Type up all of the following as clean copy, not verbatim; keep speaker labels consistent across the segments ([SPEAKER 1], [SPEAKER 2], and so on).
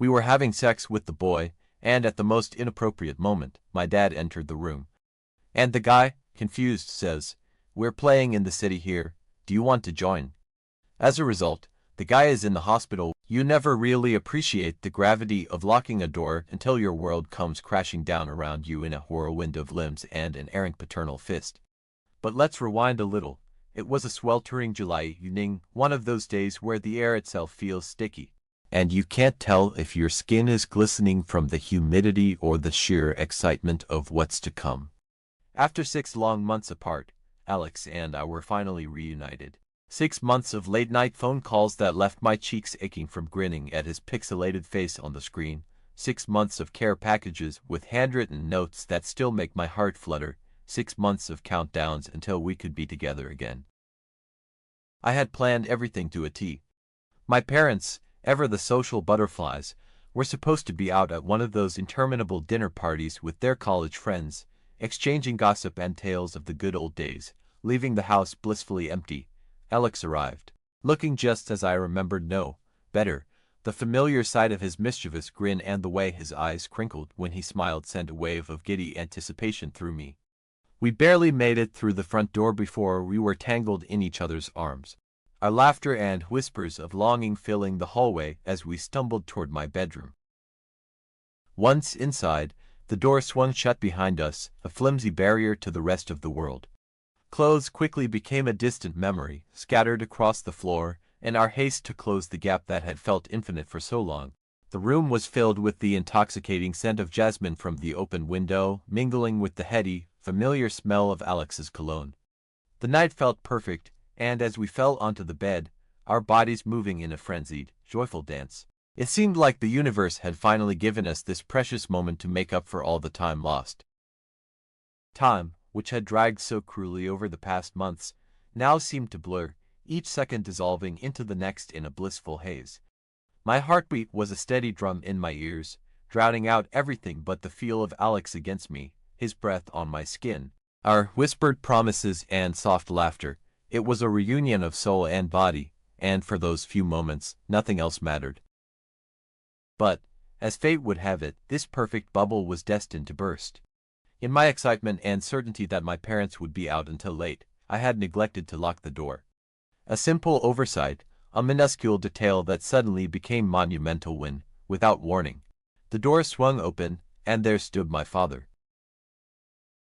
[SPEAKER 1] We were having sex with the boy, and at the most inappropriate moment, my dad entered the room. And the guy, confused, says, "We're playing in the city here. Do you want to join?" As a result, the guy is in the hospital. You never really appreciate the gravity of locking a door until your world comes crashing down around you in a whirlwind of limbs and an errant paternal fist. But let's rewind a little. It was a sweltering July evening, one of those days where the air itself feels sticky, and you can't tell if your skin is glistening from the humidity or the sheer excitement of what's to come. After 6 long months apart, Alex and I were finally reunited. 6 months of late-night phone calls that left my cheeks aching from grinning at his pixelated face on the screen. 6 months of care packages with handwritten notes that still make my heart flutter. 6 months of countdowns until we could be together again. I had planned everything to a T. My parents, ever the social butterflies, were supposed to be out at one of those interminable dinner parties with their college friends, exchanging gossip and tales of the good old days, leaving the house blissfully empty. Alex arrived, looking just as I remembered, no, better. The familiar sight of his mischievous grin and the way his eyes crinkled when he smiled sent a wave of giddy anticipation through me. We barely made it through the front door before we were tangled in each other's arms, our laughter and whispers of longing filling the hallway as we stumbled toward my bedroom. Once inside, the door swung shut behind us, a flimsy barrier to the rest of the world. Clothes quickly became a distant memory, scattered across the floor, in our haste to close the gap that had felt infinite for so long. The room was filled with the intoxicating scent of jasmine from the open window, mingling with the heady, familiar smell of Alex's cologne. The night felt perfect, and as we fell onto the bed, our bodies moving in a frenzied, joyful dance, it seemed like the universe had finally given us this precious moment to make up for all the time lost. Time, which had dragged so cruelly over the past months, now seemed to blur, each second dissolving into the next in a blissful haze. My heartbeat was a steady drum in my ears, drowning out everything but the feel of Alex against me, his breath on my skin, our whispered promises and soft laughter. It was a reunion of soul and body, and for those few moments, nothing else mattered. But, as fate would have it, this perfect bubble was destined to burst. In my excitement and certainty that my parents would be out until late, I had neglected to lock the door. A simple oversight, a minuscule detail that suddenly became monumental when, without warning, the door swung open, and there stood my father.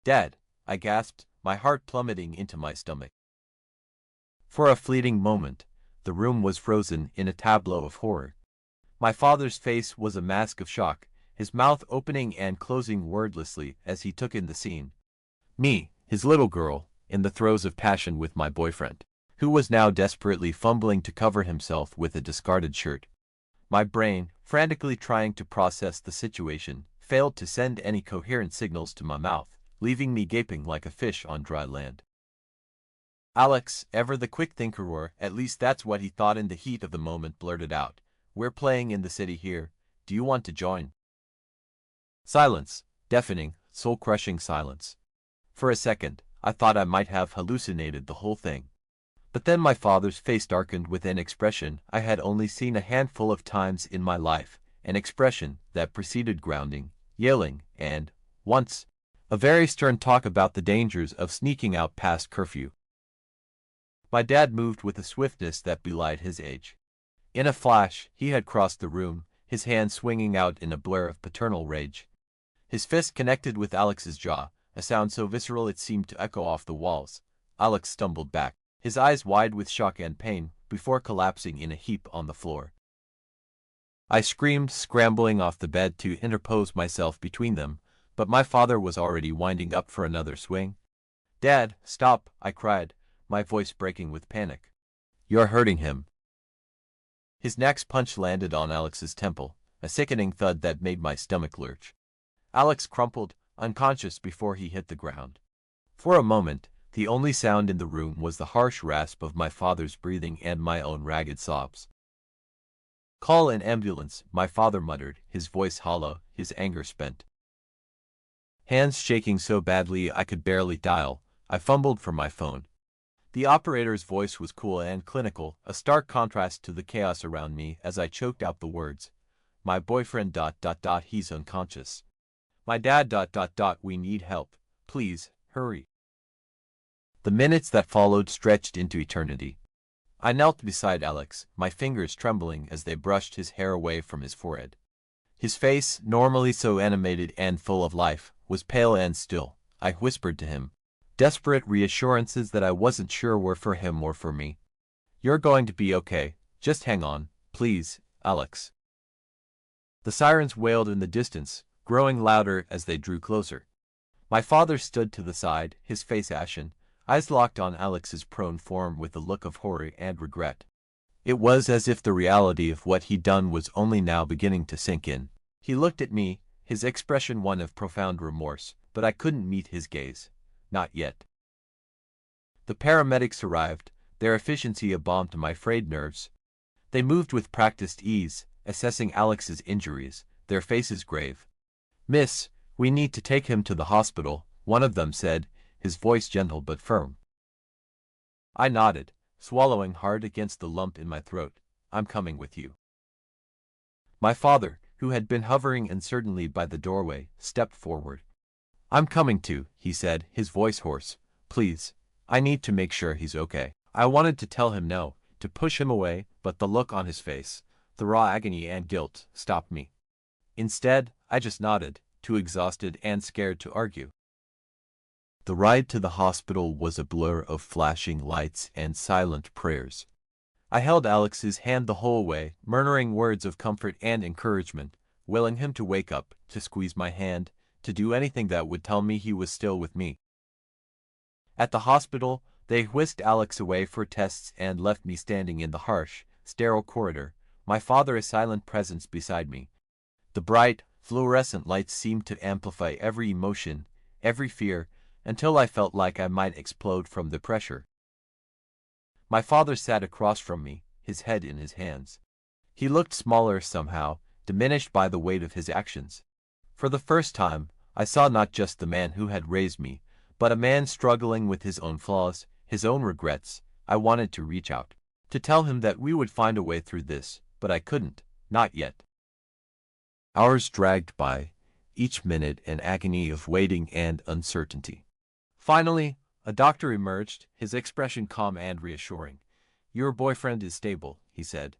[SPEAKER 1] "Dad," I gasped, my heart plummeting into my stomach. For a fleeting moment, the room was frozen in a tableau of horror. My father's face was a mask of shock, his mouth opening and closing wordlessly as he took in the scene. Me, his little girl, in the throes of passion with my boyfriend, who was now desperately fumbling to cover himself with a discarded shirt. My brain, frantically trying to process the situation, failed to send any coherent signals to my mouth, leaving me gaping like a fish on dry land. Alex, ever the quick thinker, or at least that's what he thought in the heat of the moment, blurted out, "We're playing in the city here. Do you want to join?" Silence, deafening, soul-crushing silence. For a second, I thought I might have hallucinated the whole thing. But then my father's face darkened with an expression I had only seen a handful of times in my life, an expression that preceded grounding, yelling, and, once, a very stern talk about the dangers of sneaking out past curfew. My dad moved with a swiftness that belied his age. In a flash, he had crossed the room, his hand swinging out in a blur of paternal rage. His fist connected with Alex's jaw, a sound so visceral it seemed to echo off the walls. Alex stumbled back, his eyes wide with shock and pain, before collapsing in a heap on the floor. I screamed, scrambling off the bed to interpose myself between them, but my father was already winding up for another swing. "Dad, stop," I cried, my voice breaking with panic. "You're hurting him." His next punch landed on Alex's temple, a sickening thud that made my stomach lurch. Alex crumpled, unconscious before he hit the ground. For a moment, the only sound in the room was the harsh rasp of my father's breathing and my own ragged sobs. "Call an ambulance," my father muttered, his voice hollow, his anger spent. Hands shaking so badly I could barely dial, I fumbled for my phone. The operator's voice was cool and clinical, a stark contrast to the chaos around me as I choked out the words, my boyfriend ... he's unconscious. My dad ... we need help. Please, hurry. The minutes that followed stretched into eternity. I knelt beside Alex, my fingers trembling as they brushed his hair away from his forehead. His face, normally so animated and full of life, was pale and still. I whispered to him, desperate reassurances that I wasn't sure were for him or for me. You're going to be okay. Just hang on, please, Alex. The sirens wailed in the distance, growing louder as they drew closer. My father stood to the side, his face ashen, eyes locked on Alex's prone form with a look of horror and regret. It was as if the reality of what he'd done was only now beginning to sink in. He looked at me, his expression one of profound remorse, but I couldn't meet his gaze. Not yet. The paramedics arrived, their efficiency a balm to my frayed nerves. They moved with practiced ease, assessing Alex's injuries, their faces grave. "Miss, we need to take him to the hospital," one of them said, his voice gentle but firm. I nodded, swallowing hard against the lump in my throat. "I'm coming with you." My father, who had been hovering uncertainly by the doorway, stepped forward. "I'm coming too," he said, his voice hoarse. "Please, I need to make sure he's okay." I wanted to tell him no, to push him away, but the look on his face, the raw agony and guilt, stopped me. Instead, I just nodded, too exhausted and scared to argue. The ride to the hospital was a blur of flashing lights and silent prayers. I held Alex's hand the whole way, murmuring words of comfort and encouragement, willing him to wake up, to squeeze my hand, to do anything that would tell me he was still with me. At the hospital, they whisked Alex away for tests and left me standing in the harsh, sterile corridor, my father a silent presence beside me. The bright, fluorescent lights seemed to amplify every emotion, every fear, until I felt like I might explode from the pressure. My father sat across from me, his head in his hands. He looked smaller somehow, diminished by the weight of his actions. For the first time, I saw not just the man who had raised me, but a man struggling with his own flaws, his own regrets. I wanted to reach out, to tell him that we would find a way through this, but I couldn't, not yet. Hours dragged by, each minute an agony of waiting and uncertainty. Finally, a doctor emerged, his expression calm and reassuring. "Your boyfriend is stable," he said.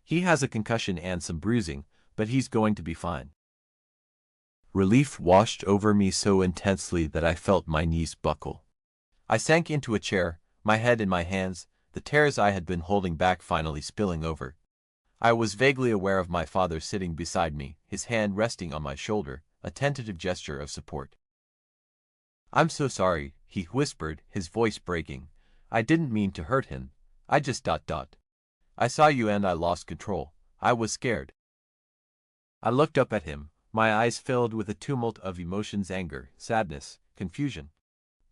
[SPEAKER 1] "He has a concussion and some bruising, but he's going to be fine." Relief washed over me so intensely that I felt my knees buckle. I sank into a chair, my head in my hands, the tears I had been holding back finally spilling over. I was vaguely aware of my father sitting beside me, his hand resting on my shoulder, a tentative gesture of support. "I'm so sorry," he whispered, his voice breaking. "I didn't mean to hurt him. I just ... I saw you and I lost control. I was scared." I looked up at him, my eyes filled with a tumult of emotions: anger, sadness, confusion.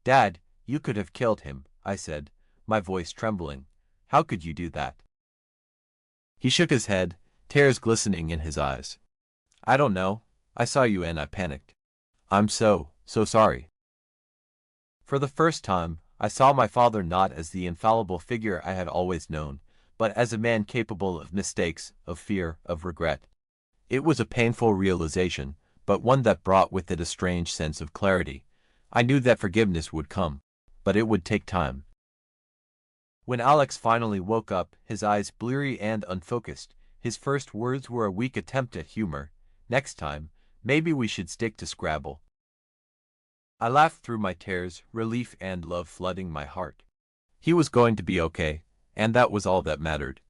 [SPEAKER 1] "Dad, you could have killed him," I said, my voice trembling. "How could you do that?" He shook his head, tears glistening in his eyes. "I don't know. I saw you and I panicked. I'm so sorry." For the first time, I saw my father not as the infallible figure I had always known, but as a man capable of mistakes, of fear, of regret. It was a painful realization, but one that brought with it a strange sense of clarity. I knew that forgiveness would come, but it would take time. When Alex finally woke up, his eyes bleary and unfocused, his first words were a weak attempt at humor. "Next time, maybe we should stick to Scrabble." I laughed through my tears, relief and love flooding my heart. He was going to be okay, and that was all that mattered.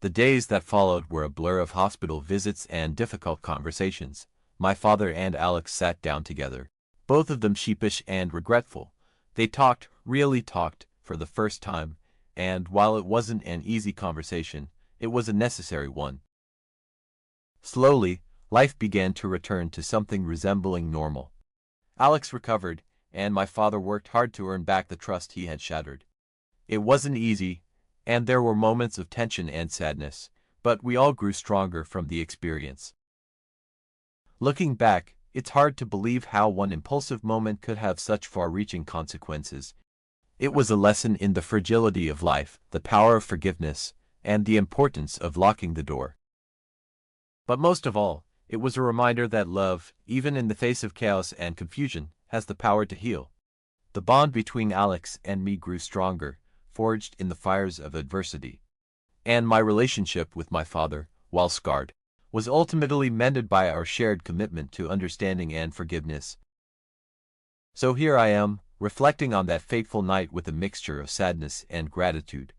[SPEAKER 1] The days that followed were a blur of hospital visits and difficult conversations. My father and Alex sat down together, both of them sheepish and regretful. They talked, really talked, for the first time, and while it wasn't an easy conversation, it was a necessary one. Slowly, life began to return to something resembling normal. Alex recovered, and my father worked hard to earn back the trust he had shattered. It wasn't easy, and there were moments of tension and sadness, but we all grew stronger from the experience. Looking back, it's hard to believe how one impulsive moment could have such far-reaching consequences. It was a lesson in the fragility of life, the power of forgiveness, and the importance of locking the door. But most of all, it was a reminder that love, even in the face of chaos and confusion, has the power to heal. The bond between Alex and me grew stronger, forged in the fires of adversity. And my relationship with my father, while scarred, was ultimately mended by our shared commitment to understanding and forgiveness. So here I am, reflecting on that fateful night with a mixture of sadness and gratitude.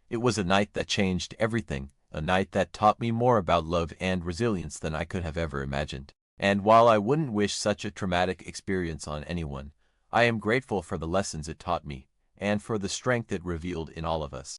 [SPEAKER 1] It was a night that changed everything, a night that taught me more about love and resilience than I could have ever imagined. And while I wouldn't wish such a traumatic experience on anyone, I am grateful for the lessons it taught me, and for the strength it revealed in all of us.